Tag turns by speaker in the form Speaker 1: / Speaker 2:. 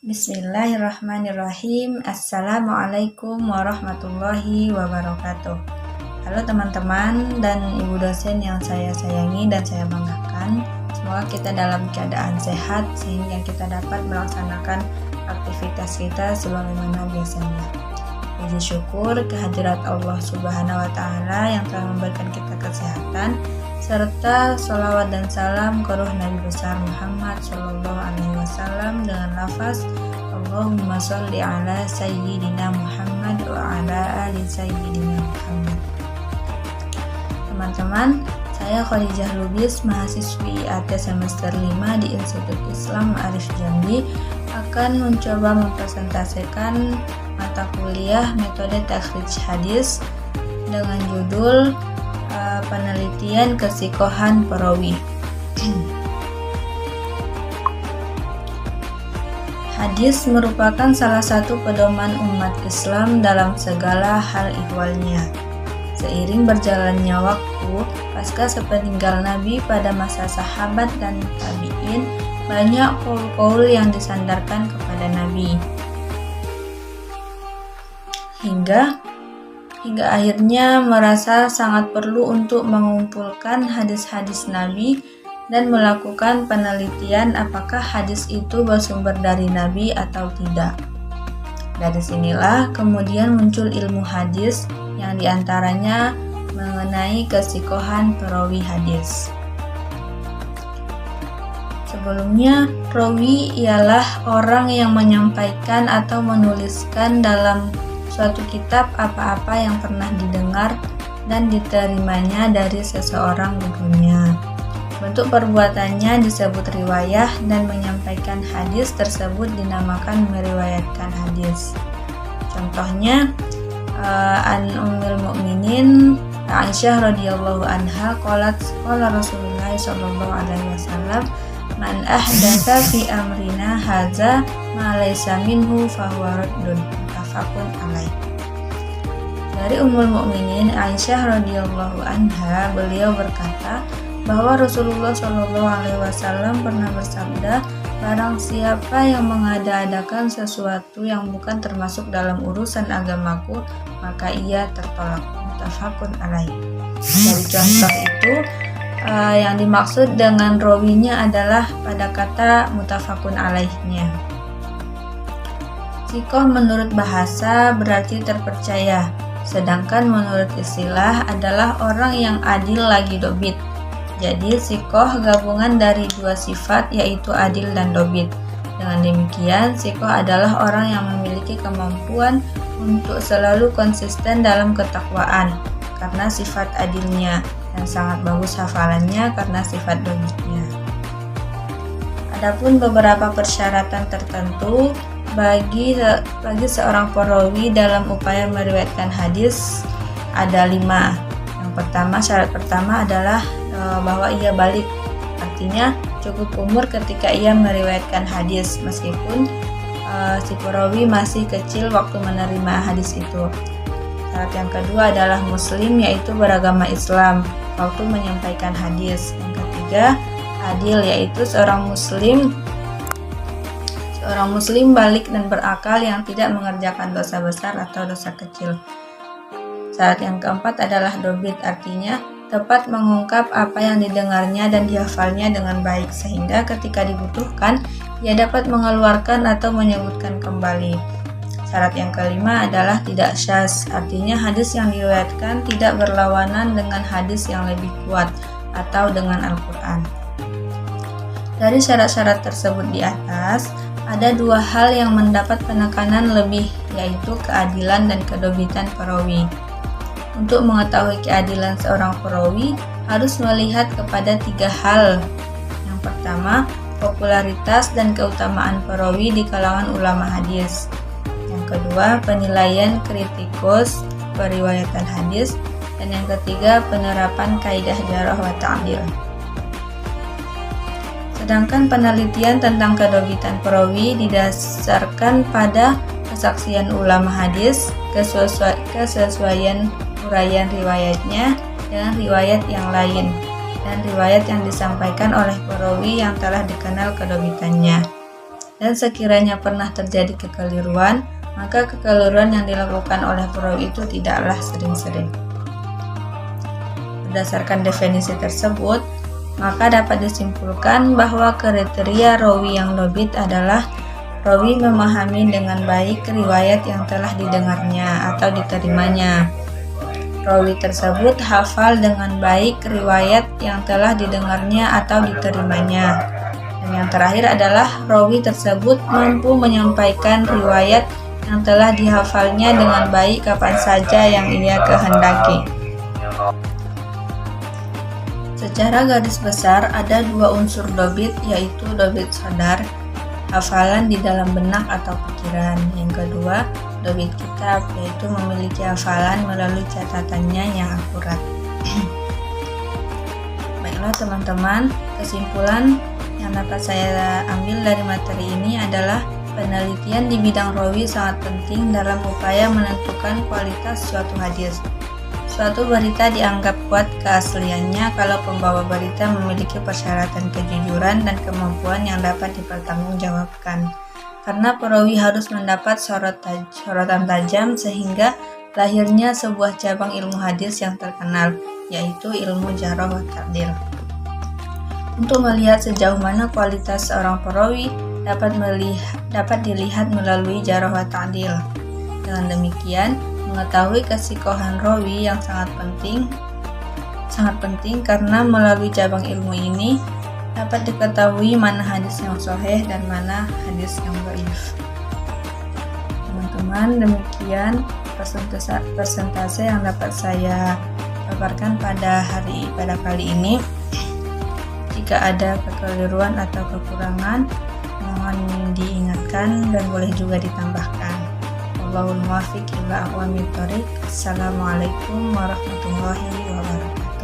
Speaker 1: Bismillahirrahmanirrahim. Assalamualaikum warahmatullahi wabarakatuh. Halo teman-teman dan ibu dosen yang saya sayangi dan saya banggakan. Semoga kita dalam keadaan sehat sehingga kita dapat melaksanakan aktivitas kita sebagaimana biasanya. Puji syukur kehadirat Allah Subhanahu wa Ta'ala yang telah memberikan kita kesehatan, serta sholawat dan salam ke ruh Nabi besar Muhammad Sallallahu Alaihi Wasallam dengan lafaz Allahumma sholli ala Sayyidina Muhammad wa ala ali Sayyidina Muhammad. Teman-teman, saya Khadijah Lubis, mahasiswi AT semester 5 di Institut Islam Arif Jambi, akan mencoba mempresentasikan mata kuliah metode takhrij hadis dengan judul penelitian kesikohan perawi. Hadis merupakan salah satu pedoman umat Islam dalam segala hal ihwalnya. Seiring berjalannya waktu, pasca sepeninggal Nabi pada masa sahabat dan tabi'in, banyak qaul-qaul yang disandarkan kepada Nabi. Hingga akhirnya merasa sangat perlu untuk mengumpulkan hadis-hadis Nabi dan melakukan penelitian apakah hadis itu bersumber dari Nabi atau tidak. Dari sinilah kemudian muncul ilmu hadis yang diantaranya mengenai kesikohan perawi hadis. Sebelumnya, rawi ialah orang yang menyampaikan atau menuliskan dalam suatu kitab apa-apa yang pernah didengar dan diterimanya dari seseorang gurunya. Bentuk perbuatannya disebut riwayah dan menyampaikan hadis tersebut dinamakan meriwayatkan hadis. Contohnya, an Ummul Mukminin Aisyah radhiyallahu anha qalat qala Rasulullah sallallahu alaihi wasallam man ahdatsa fi amrina hadza ma laysa minhu fahuwa raddun. Dari Ummul Mukminin Aisyah radhiyallahu anha, beliau berkata bahwa Rasulullah Shallallahu Alaihi Wasallam pernah bersabda, barang siapa yang mengada-adakan sesuatu yang bukan termasuk dalam urusan agamaku, maka ia tertolak. Muttafaqun alaih. Dari contoh itu, yang dimaksud dengan rawinya adalah pada kata muttafaqun alaihnya. Sikoh menurut bahasa berarti terpercaya, sedangkan menurut istilah adalah orang yang adil lagi dobit. Jadi sikoh gabungan dari dua sifat yaitu adil dan dobit. Dengan demikian, sikoh adalah orang yang memiliki kemampuan untuk selalu konsisten dalam ketakwaan karena sifat adilnya dan sangat bagus hafalannya karena sifat dobitnya. Adapun beberapa persyaratan tertentu bagi seorang perawi dalam upaya meriwayatkan hadis ada 5. Yang pertama, syarat pertama adalah bahwa ia balik, artinya cukup umur ketika ia meriwayatkan hadis meskipun si perawi masih kecil waktu menerima hadis itu. Syarat yang kedua adalah muslim, yaitu beragama Islam waktu menyampaikan hadis. Yang ketiga, adil, yaitu seorang muslim balik dan berakal yang tidak mengerjakan dosa besar atau dosa kecil. Syarat yang keempat adalah dobit, artinya tepat mengungkap apa yang didengarnya dan dihafalnya dengan baik sehingga ketika dibutuhkan ia dapat mengeluarkan atau menyebutkan kembali. Syarat yang kelima adalah tidak syadz, artinya hadis yang diriwayatkan tidak berlawanan dengan hadis yang lebih kuat atau dengan Al-Quran. Dari syarat-syarat tersebut di atas, ada 2 hal yang mendapat penekanan lebih, yaitu keadilan dan kedobitan perawi. Untuk mengetahui keadilan seorang perawi, harus melihat kepada 3 hal. Yang pertama, popularitas dan keutamaan perawi di kalangan ulama hadis. Yang kedua, penilaian kritikus periwayatan hadis. Dan yang ketiga, penerapan kaidah jarh wa ta'dil. Sedangkan penelitian tentang kedobitan perawi didasarkan pada kesaksian ulama hadis, kesesuaian uraian riwayatnya dengan riwayat yang lain, dan riwayat yang disampaikan oleh perawi yang telah dikenal kedobitannya. dan sekiranya pernah terjadi kekeliruan, maka kekeliruan yang dilakukan oleh perawi itu tidaklah sering-sering. Berdasarkan definisi tersebut, maka dapat disimpulkan bahwa kriteria rawi yang dobit adalah rawi memahami dengan baik riwayat yang telah didengarnya atau diterimanya. Rawi tersebut hafal dengan baik riwayat yang telah didengarnya atau diterimanya. Dan yang terakhir adalah rawi tersebut mampu menyampaikan riwayat yang telah dihafalnya dengan baik kapan saja yang ia kehendaki. Secara garis besar ada dua unsur dobit, yaitu dobit sodar, hafalan di dalam benak atau pikiran. Yang kedua, dobit kitab, yaitu memiliki hafalan melalui catatannya yang akurat. Baiklah teman-teman, kesimpulan yang dapat saya ambil dari materi ini adalah penelitian di bidang rawi sangat penting dalam upaya menentukan kualitas suatu hadis. Suatu berita dianggap kuat keasliannya kalau pembawa berita memiliki persyaratan kejujuran dan kemampuan yang dapat dipertanggungjawabkan. Karena perawi harus mendapat sorotan tajam sehingga lahirnya sebuah cabang ilmu hadis yang terkenal, yaitu ilmu jarh wa ta'dil. Untuk melihat sejauh mana kualitas seorang perawi dapat dilihat melalui jarh wa ta'dil. Dengan demikian, mengetahui kesikohan rawi yang sangat penting karena melalui cabang ilmu ini dapat diketahui mana hadis yang sahih dan mana hadis yang dhaif. Teman-teman, demikian persentase yang dapat saya paparkan pada kali ini. Jika ada kekeliruan atau kekurangan, mohon diingatkan dan boleh juga ditambahkan. Wallahul muwaffiq ila aqwamit thoriq. Assalamualaikum warahmatullahi wabarakatuh.